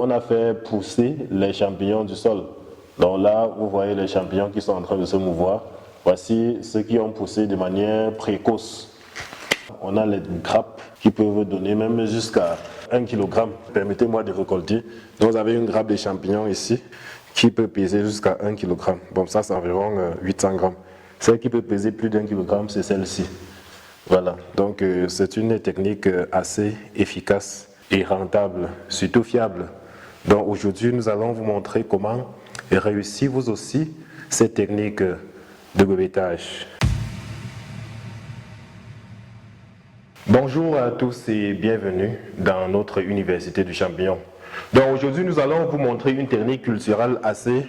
On a fait pousser les champignons du sol. Donc là, vous voyez les champignons qui sont en train de se mouvoir. Voici ceux qui ont poussé de manière précoce. On a les grappes qui peuvent donner même jusqu'à 1 kg. Permettez-moi de récolter. Donc vous avez une grappe de champignons ici qui peut peser jusqu'à 1 kg. Bon, ça c'est environ 800 grammes. Celle qui peut peser plus d'1 kg, c'est celle-ci. Voilà, donc c'est une technique assez efficace et rentable, surtout fiable. Donc aujourd'hui, nous allons vous montrer comment réussir vous aussi cette technique de gobetage. Bonjour à tous et bienvenue dans notre université du champignon. Donc aujourd'hui, nous allons vous montrer une technique culturelle assez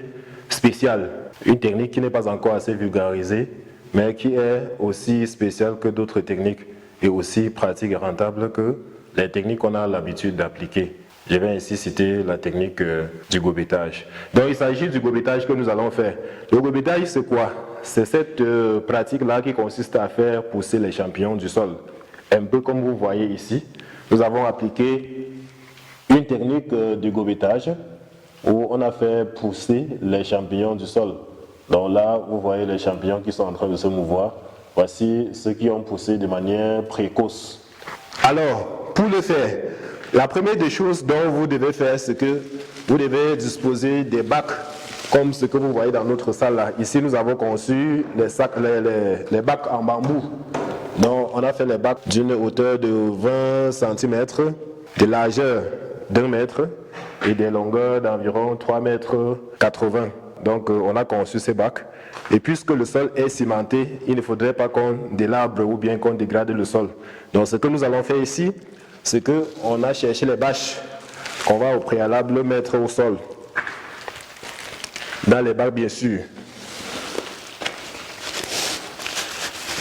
spéciale, une technique qui n'est pas encore assez vulgarisée, mais qui est aussi spéciale que d'autres techniques et aussi pratique et rentable que les techniques qu'on a l'habitude d'appliquer. Je vais ici citer la technique du gobetage. Donc il s'agit du gobetage que nous allons faire. Le gobetage, c'est quoi? C'est cette pratique-là qui consiste à faire pousser les champignons du sol. Un peu comme vous voyez ici, nous avons appliqué une technique de gobetage où on a fait pousser les champignons du sol. Donc là, vous voyez les champignons qui sont en train de se mouvoir. Voici ceux qui ont poussé de manière précoce. Alors, pour le faire, la première des choses dont vous devez faire, c'est que vous devez disposer des bacs, comme ce que vous voyez dans notre salle là. Ici, nous avons conçu les bacs en bambou. Donc, on a fait les bacs d'une hauteur de 20 cm, de largeur d'1 mètre et des longueurs d'environ 3,80 m. Donc, on a conçu ces bacs. Et puisque le sol est cimenté, il ne faudrait pas qu'on délabre ou bien qu'on dégrade le sol. Donc, ce que nous allons faire ici, c'est qu'on a cherché les bâches qu'on va au préalable mettre au sol. Dans les bacs, bien sûr.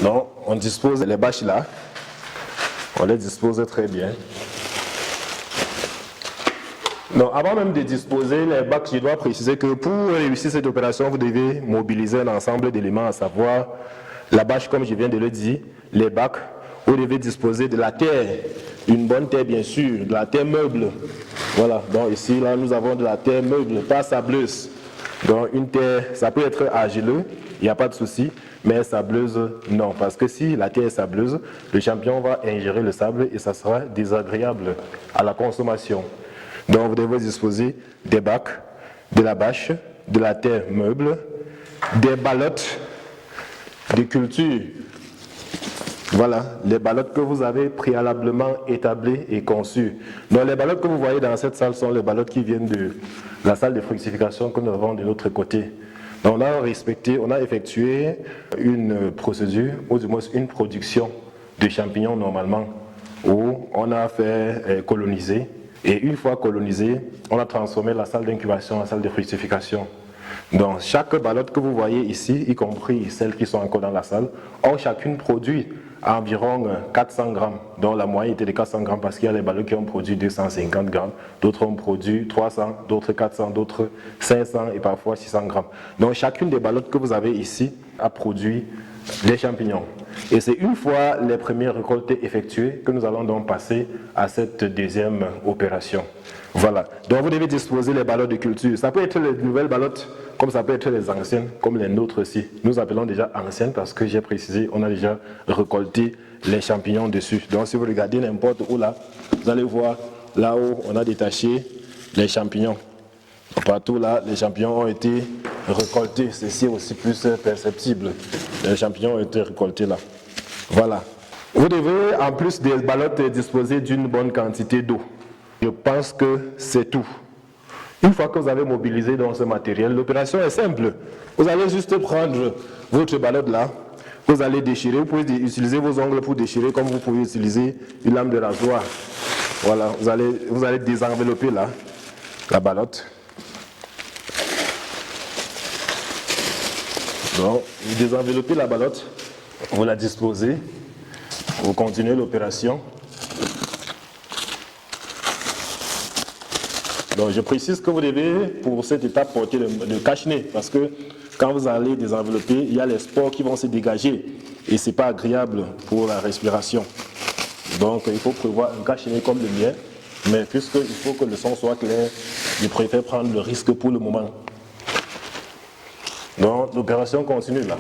Donc, on dispose les bâches là. On les dispose très bien. Donc, avant même de disposer les bacs, je dois préciser que pour réussir cette opération, vous devez mobiliser un ensemble d'éléments, à savoir la bâche, comme je viens de le dire, les bacs. Vous devez disposer de la terre, une bonne terre bien sûr, de la terre meuble. Voilà, donc ici, là, nous avons de la terre meuble, pas sableuse. Donc, une terre, ça peut être argileux, il n'y a pas de souci, mais sableuse, non. Parce que si la terre est sableuse, le champignon va ingérer le sable et ça sera désagréable à la consommation. Donc vous devez disposer des bacs, de la bâche, de la terre meuble, des ballottes de culture. Voilà, les ballottes que vous avez préalablement établies et conçues. Donc les ballottes que vous voyez dans cette salle sont les ballottes qui viennent de la salle de fructification que nous avons de l'autre côté. Donc on a effectué une procédure, ou du moins une production de champignons normalement, où on a fait coloniser. Et une fois colonisé, on a transformé la salle d'incubation en salle de fructification. Donc chaque ballotte que vous voyez ici, y compris celles qui sont encore dans la salle, ont chacune produit environ 400 grammes. Donc la moyenne était de 400 grammes parce qu'il y a les ballottes qui ont produit 250 grammes, d'autres ont produit 300, d'autres 400, d'autres 500 et parfois 600 grammes. Donc chacune des ballottes que vous avez ici a produit des champignons. Et c'est une fois les premières récoltes effectuées que nous allons donc passer à cette deuxième opération. Voilà. Donc vous devez disposer les ballottes de culture. Ça peut être les nouvelles ballottes, comme ça peut être les anciennes, comme les nôtres aussi. Nous appelons déjà anciennes parce que j'ai précisé, on a déjà récolté les champignons dessus. Donc si vous regardez n'importe où là, vous allez voir là où on a détaché les champignons. Partout là, les champignons ont été récoltés. Ceci est aussi plus perceptible. Les champignons ont été récoltés là. Voilà. Vous devez, en plus des ballottes, disposer d'une bonne quantité d'eau. Je pense que c'est tout. Une fois que vous avez mobilisé dans ce matériel, l'opération est simple. Vous allez juste prendre votre ballotte là, vous allez déchirer. Vous pouvez utiliser vos ongles pour déchirer comme vous pouvez utiliser une lame de rasoir. Voilà, vous allez désenvelopper là la ballotte. Donc, vous désenveloppez la ballotte, vous la disposez, vous continuez l'opération. Donc, je précise que vous devez, pour cette étape, porter le cache-nez, parce que quand vous allez désenvelopper, il y a les spores qui vont se dégager et ce n'est pas agréable pour la respiration. Donc, il faut prévoir un cache-nez comme le mien Mais puisqu'il faut que le son soit clair, je préfère prendre le risque pour le moment. Donc l'opération continue là.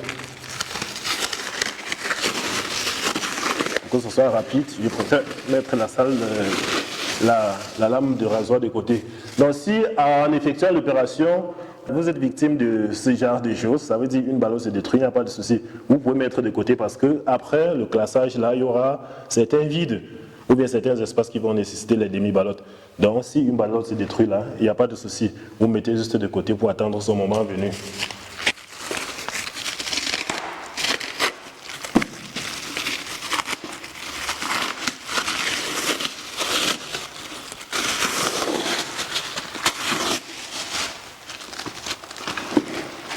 Pour que ce soit rapide, je préfère mettre la lame de rasoir de côté. Donc si en effectuant l'opération, vous êtes victime de ce genre de choses, ça veut dire une ballotte se détruit, il n'y a pas de souci. Vous pouvez mettre de côté parce que après le classage, là, il y aura certains vides ou bien certains espaces qui vont nécessiter les demi-ballottes. Donc si une ballotte se détruit là, il n'y a pas de souci. Vous mettez juste de côté pour attendre son moment venu.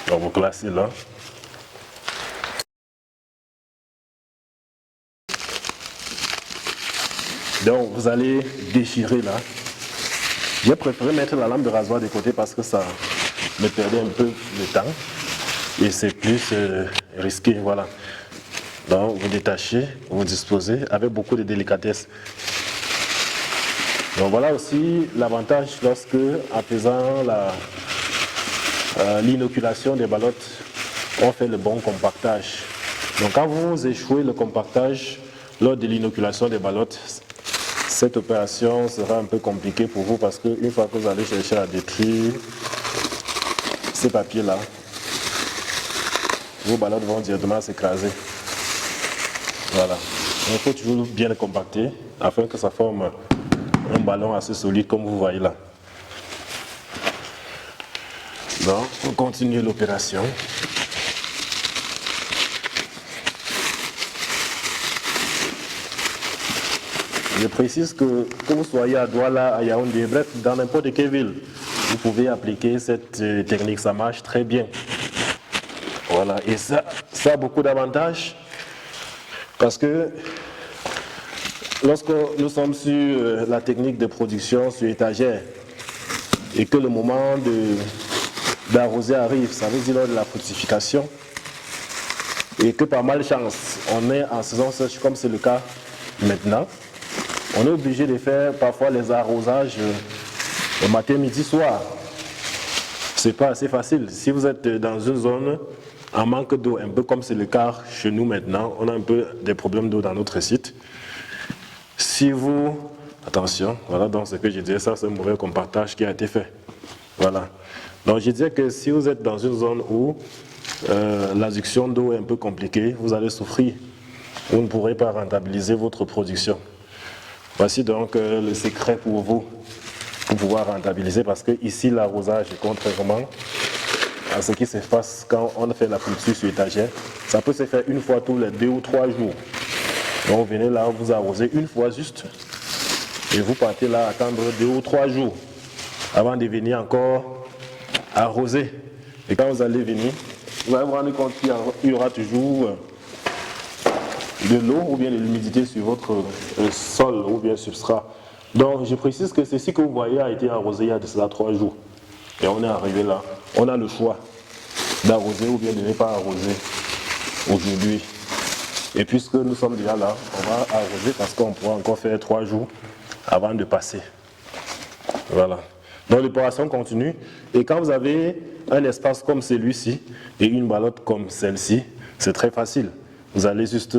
Donc vous classez là. Donc vous allez déchirer là. J'ai préféré mettre la lame de rasoir de côté parce que ça me perdait un peu de temps et c'est plus risqué. Voilà. Donc vous détachez, vous disposez avec beaucoup de délicatesse. Donc voilà aussi l'avantage lorsque, en faisant l'inoculation des ballottes, on fait le bon compactage. Donc quand vous échouez le compactage lors de l'inoculation des ballottes, cette opération sera un peu compliquée pour vous parce qu'une fois que vous allez chercher à détruire ces papiers-là, vos ballottes vont directement s'écraser. Voilà. Il faut toujours bien le compacter afin que ça forme un ballon assez solide comme vous voyez là. Donc, on continue l'opération. Je précise que vous soyez à Douala, à Yaoundé, bref, dans n'importe quelle ville, vous pouvez appliquer cette technique, ça marche très bien. Voilà, et ça a beaucoup d'avantages parce que lorsque nous sommes sur la technique de production sur étagère et que le moment d'arroser arrive, ça veut dire lors de la fructification, et que par malchance, on est en saison sèche comme c'est le cas maintenant, on est obligé de faire parfois les arrosages au matin, midi, soir. C'est pas assez facile. Si vous êtes dans une zone en manque d'eau, un peu comme c'est le cas chez nous maintenant, on a un peu des problèmes d'eau dans notre site. Si vous... Attention, voilà donc ce que je disais, ça c'est un mauvais compactage qui a été fait. Voilà. Donc je disais que si vous êtes dans une zone où l'adduction d'eau est un peu compliquée, vous allez souffrir. Vous ne pourrez pas rentabiliser votre production. Voici donc le secret pour vous, pour pouvoir rentabiliser, parce que ici l'arrosage, contrairement à ce qui se passe quand on fait la culture sur étagère, ça peut se faire une fois tous les 2 ou 3 jours. Donc vous venez là, vous arrosez une fois juste, et vous partez là attendre 2 ou 3 jours avant de venir encore arroser. Et quand vous allez venir, vous allez vous rendre compte qu'il y aura toujours de l'eau ou bien de l'humidité sur votre sol ou bien substrat. Donc je précise que ceci que vous voyez a été arrosé il y a de cela 3 jours. Et on est arrivé là. On a le choix d'arroser ou bien de ne pas arroser aujourd'hui. Et puisque nous sommes déjà là, on va arroser parce qu'on pourra encore faire 3 jours avant de passer. Voilà. Donc l'opération continue. Et quand vous avez un espace comme celui-ci et une ballotte comme celle-ci, c'est très facile. Vous allez juste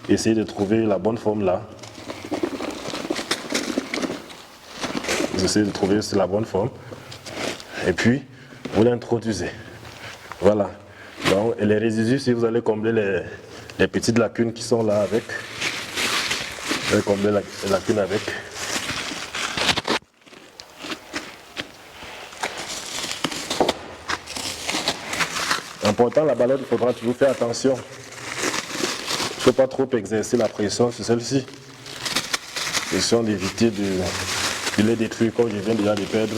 essayer de trouver la bonne forme là. Vous essayez de trouver la bonne forme. Et puis, vous l'introduisez. Voilà. Donc, et les résidus, si vous allez combler les petites lacunes qui sont là avec, vous allez combler les lacunes avec. Important, la ballotte, il faudra toujours faire attention. Il ne faut pas trop exercer la pression sur celle-ci. Question d'éviter de les détruire comme je viens déjà de perdre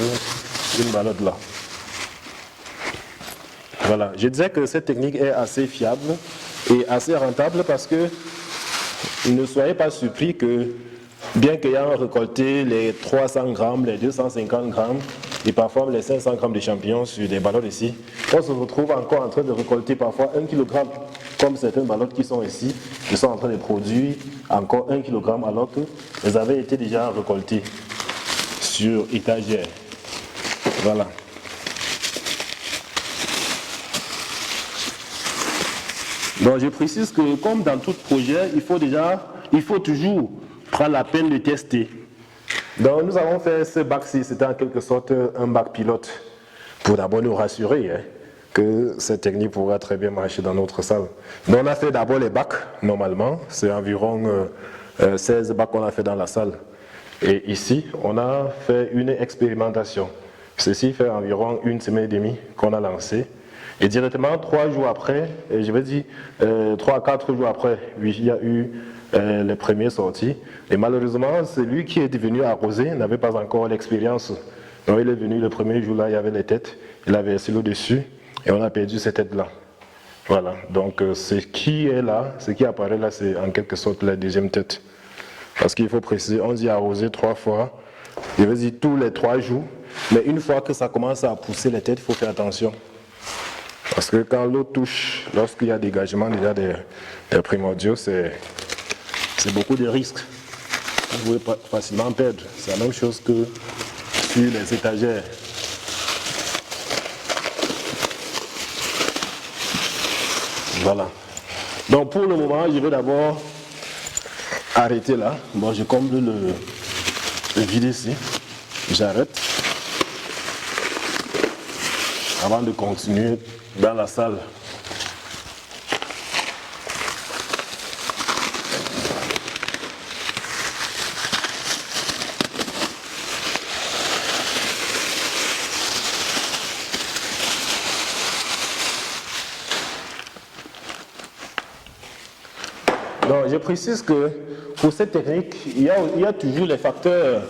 une ballotte là. Voilà, je disais que cette technique est assez fiable et assez rentable parce que ne soyez pas surpris que bien qu'ayant récolté les 300 grammes, les 250 grammes et parfois les 500 grammes de champignons sur des ballottes ici, on se retrouve encore en train de récolter parfois 1 kg, comme certaines ballottes qui sont ici, qui sont en train de produire encore 1 kg alors que elles avaient été déjà récoltées. sur étagère. Voilà. Donc je précise que comme dans tout projet, il faut toujours prendre la peine de tester. Donc nous avons fait ce bac-ci, c'était en quelque sorte un bac pilote pour d'abord nous rassurer que cette technique pourra très bien marcher dans notre salle. Donc on a fait d'abord les bacs, normalement, c'est environ 16 bacs qu'on a fait dans la salle. Et ici, on a fait une expérimentation. Ceci fait environ 1 semaine et demie qu'on a lancé. Et directement, 3 jours après, et je vais dire 3 à 4 jours après, oui, il y a eu les premiers sorties. Et malheureusement, celui qui est venu arroser n'avait pas encore l'expérience. Donc il est venu le premier jour là, il y avait les têtes, il a versé l'eau dessus et on a perdu ces têtes-là. Voilà, donc ce qui est là, ce qui apparaît là, c'est en quelque sorte la deuxième tête. Parce qu'il faut préciser, on dit arroser 3 fois, je veux dire tous les 3 jours, mais une fois que ça commence à pousser les têtes, il faut faire attention. Parce que quand l'eau touche, lorsqu'il y a dégagement déjà des primordiaux, c'est beaucoup de risques. Vous pouvez facilement perdre. C'est la même chose que sur les étagères. Voilà. Donc pour le moment, je vais d'abord arrêter là. Bon, je comble le vide ici. J'arrête. Avant de continuer dans la salle. Donc, je précise que pour cette technique, il y a toujours les facteurs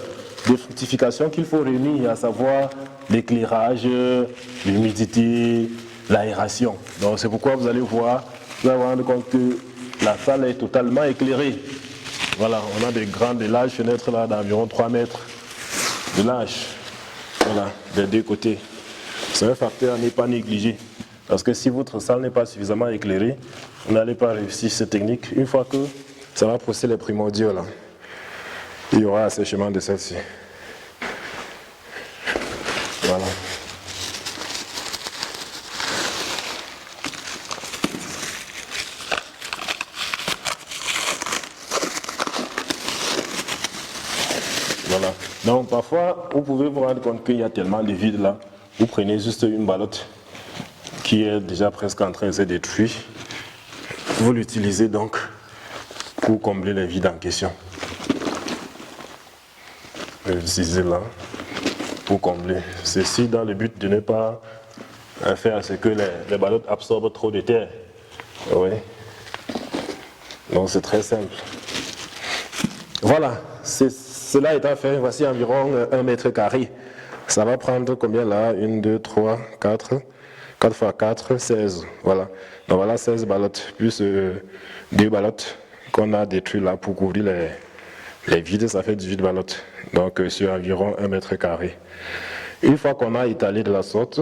de fructification qu'il faut réunir, à savoir l'éclairage, l'humidité, l'aération. Donc c'est pourquoi vous allez voir, vous allez vous rendre compte que la salle est totalement éclairée. Voilà, on a des grandes et larges fenêtres là d'environ 3 mètres de large. Voilà, des deux côtés. C'est un facteur à ne pas négliger. Parce que si votre salle n'est pas suffisamment éclairée, vous n'allez pas réussir cette technique. Une fois que ça va pousser les primordiaux là, il y aura assèchement de celle-ci. Voilà. Voilà. Donc parfois, vous pouvez vous rendre compte qu'il y a tellement de vide là. Vous prenez juste une ballotte qui est déjà presque en train de se détruire. Vous l'utilisez donc pour combler les vides en question. Vous l'utilisez là pour combler. Ceci dans le but de ne pas faire ce que les ballottes absorbent trop de terre. Oui. Donc c'est très simple. Voilà. Cela étant fait, voici environ 1 mètre carré. Ça va prendre combien là? 1, 2, 3, 4. 4 x 4, 16. Voilà. Donc voilà 16 ballottes, plus 2 ballottes qu'on a détruites là pour couvrir les vides, ça fait 18 ballottes. Donc sur environ 1 mètre carré. Une fois qu'on a étalé de la sorte,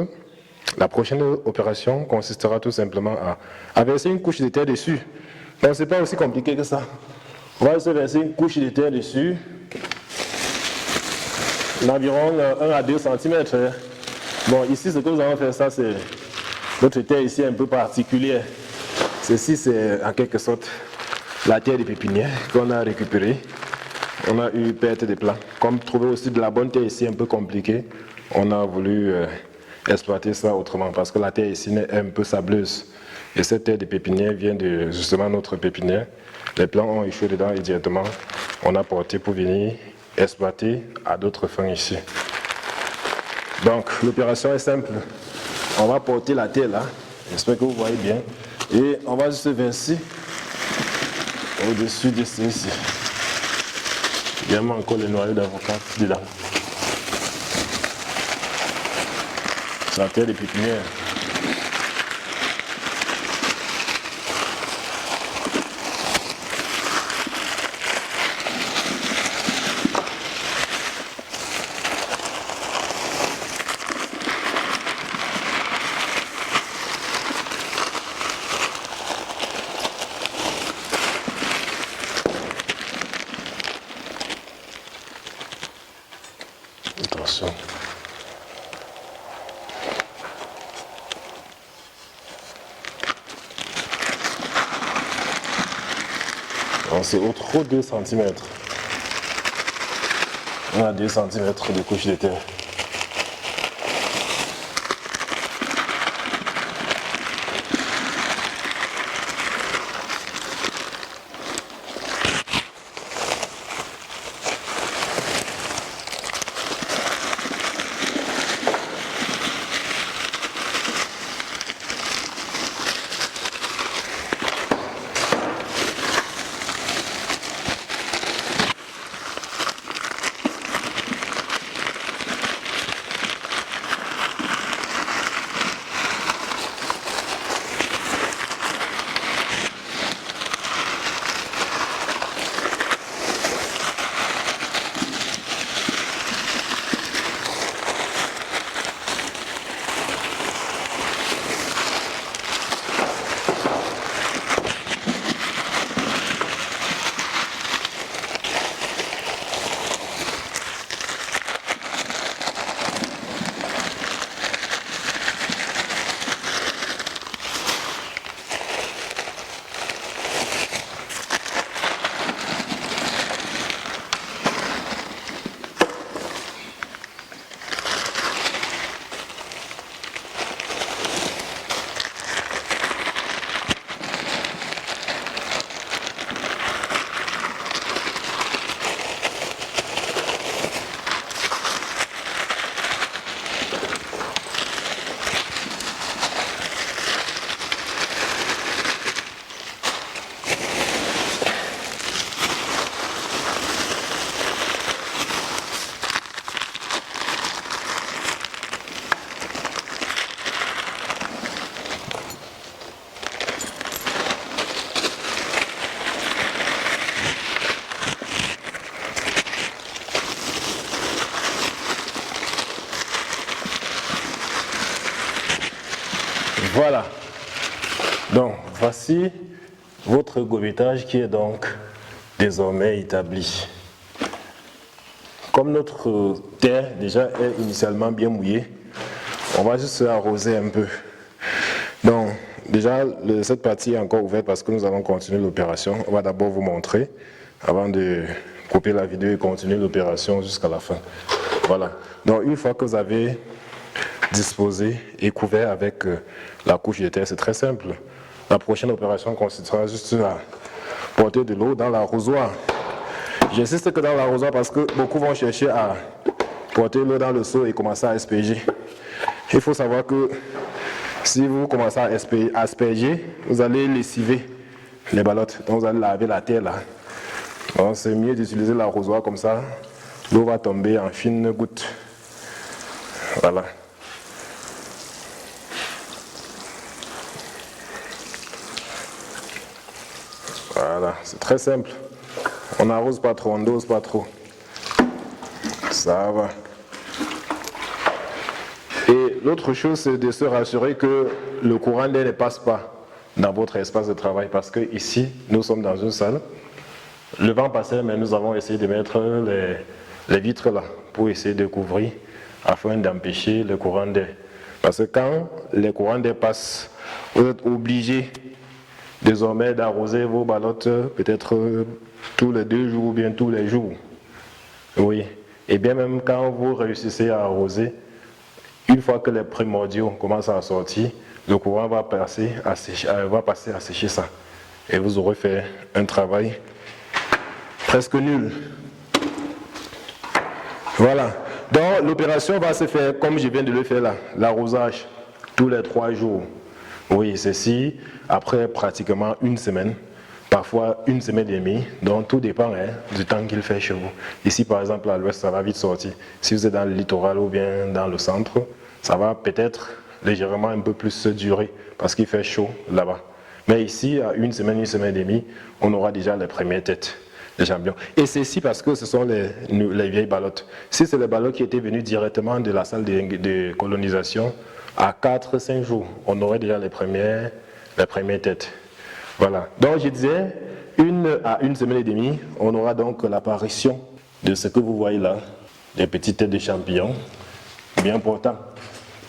la prochaine opération consistera tout simplement à verser une couche de terre dessus. Donc c'est pas aussi compliqué que ça. On va se verser une couche de terre dessus d'environ 1 à 2 cm. Bon, ici, ce que nous allons faire, ça, c'est notre terre ici un peu particulière. Ceci, c'est en quelque sorte la terre de pépinière qu'on a récupérée. On a eu perte de plants. Comme trouver aussi de la bonne terre ici un peu compliqué, on a voulu exploiter ça autrement parce que la terre ici est un peu sableuse. Et cette terre de pépinière vient de justement notre pépinière. Les plants ont échoué dedans et directement on a porté pour venir exploiter à d'autres fins ici. Donc l'opération est simple. On va porter la terre là, j'espère que vous voyez bien, et on va juste verser au-dessus de ceci. Également encore le noyau d'avocat dedans. C'est la terre de pépinière. Non, c'est au trop 2 cm. On a 2 cm de couche de terre. Voilà, donc voici votre gomittage qui est donc désormais établi. Comme notre terre déjà est initialement bien mouillée, on va juste arroser un peu. Donc déjà cette partie est encore ouverte parce que nous allons continuer l'opération. On va d'abord vous montrer avant de couper la vidéo et continuer l'opération jusqu'à la fin. Voilà, donc une fois que vous avez disposé et couvert avec la couche de terre, c'est très simple. La prochaine opération consistera juste à porter de l'eau dans l'arrosoir. J'insiste que dans l'arrosoir parce que beaucoup vont chercher à porter l'eau dans le seau et commencer à asperger. Il faut savoir que si vous commencez à asperger, vous allez lessiver les ballottes. Donc vous allez laver la terre là. Donc c'est mieux d'utiliser l'arrosoir comme ça. L'eau va tomber en fines gouttes. Voilà. Voilà, c'est très simple. On n'arrose pas trop, on ne dose pas trop. Ça va. Et l'autre chose, c'est de se rassurer que le courant d'air ne passe pas dans votre espace de travail. Parce que ici, nous sommes dans une salle. Le vent passait, mais nous avons essayé de mettre les vitres là pour essayer de couvrir afin d'empêcher le courant d'air. Parce que quand les courants d'air passent, vous êtes obligé désormais d'arroser vos ballottes peut-être tous les 2 jours ou bien tous les jours. Oui. Et bien même quand vous réussissez à arroser, une fois que les primordiaux commencent à sortir, le courant va passer à sécher ça. Et vous aurez fait un travail presque nul. Voilà. Donc l'opération va se faire comme je viens de le faire là, l'arrosage tous les 3 jours. Oui, ceci après pratiquement une semaine, parfois une semaine et demie, donc tout dépend du temps qu'il fait chez vous. Ici par exemple à l'ouest, ça va vite sortir. Si vous êtes dans le littoral ou bien dans le centre, ça va peut-être légèrement un peu plus durer parce qu'il fait chaud là-bas. Mais ici, à une semaine et demie, on aura déjà les premières têtes de champignons. Et ceci parce que ce sont les vieilles ballottes. Si c'est les ballottes qui étaient venues directement de la salle de colonisation, à 4-5 jours, on aurait déjà les premières têtes. Voilà. Donc je disais, à une semaine et demie, on aura donc l'apparition de ce que vous voyez là, des petites têtes de champignons, bien portantes.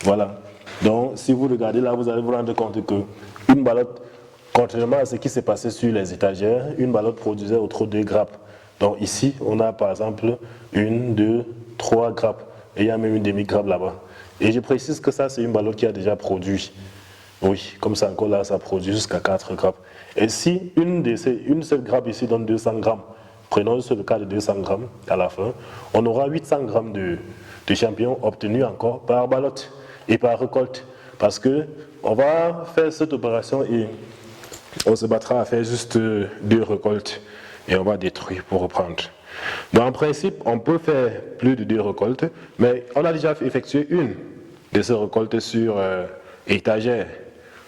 Voilà. Donc si vous regardez là, vous allez vous rendre compte que une ballotte Contrairement à ce qui s'est passé sur les étagères, une ballotte produisait autour de 2 grappes. Donc ici, on a par exemple 1, 2, 3 grappes. Et il y a même une demi-grappe là-bas. Et je précise que ça, c'est une ballotte qui a déjà produit. Oui, comme ça encore là, ça produit jusqu'à 4 grappes. Et si une seule grappe ici donne 200 grammes, prenons le cas de 200 grammes à la fin, on aura 800 grammes de champignons obtenus encore par ballotte et par récolte. Parce que on va faire cette opération et on se battra à faire juste 2 récoltes et on va détruire pour reprendre. Donc en principe, on peut faire plus de 2 récoltes, mais on a déjà effectué une de ces récoltes sur étagère.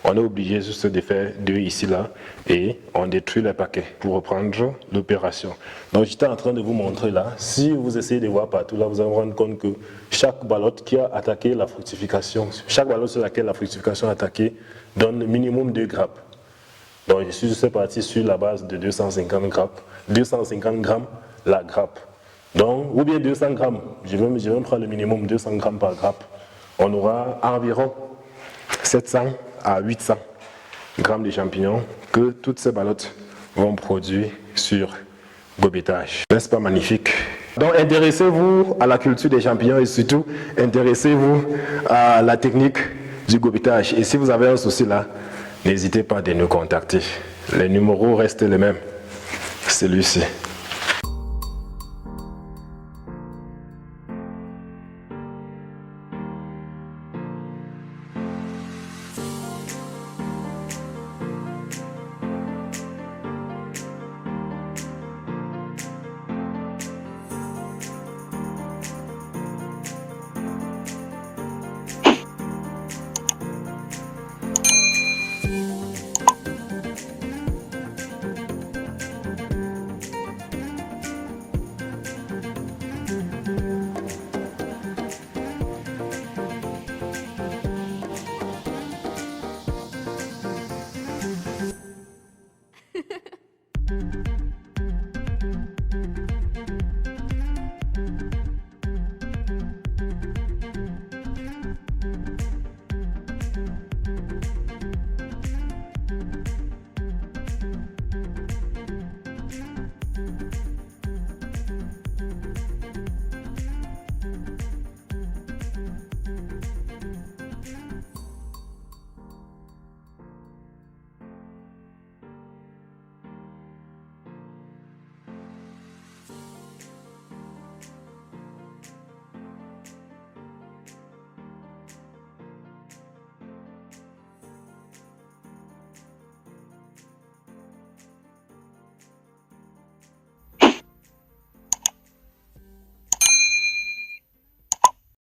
On est obligé juste de faire 2 ici, là, et on détruit les paquets pour reprendre l'opération. Donc j'étais en train de vous montrer là, si vous essayez de voir partout là, vous allez vous rendre compte que chaque ballotte qui a attaqué la fructification, chaque ballotte sur laquelle la fructification a attaqué donne minimum 2 grappes. Donc je suis juste parti sur la base de 250 grappes, 250 grammes la grappe. Donc, ou bien 200 grammes, je vais même prendre le minimum 200 grammes par grappe. On aura environ 700 à 800 grammes de champignons que toutes ces ballottes vont produire sur gobetage. N'est-ce pas magnifique? Donc intéressez-vous à la culture des champignons et surtout intéressez-vous à la technique du gobetage. Et si vous avez un souci là, n'hésitez pas à nous contacter. Les numéros restent les mêmes. Celui-ci.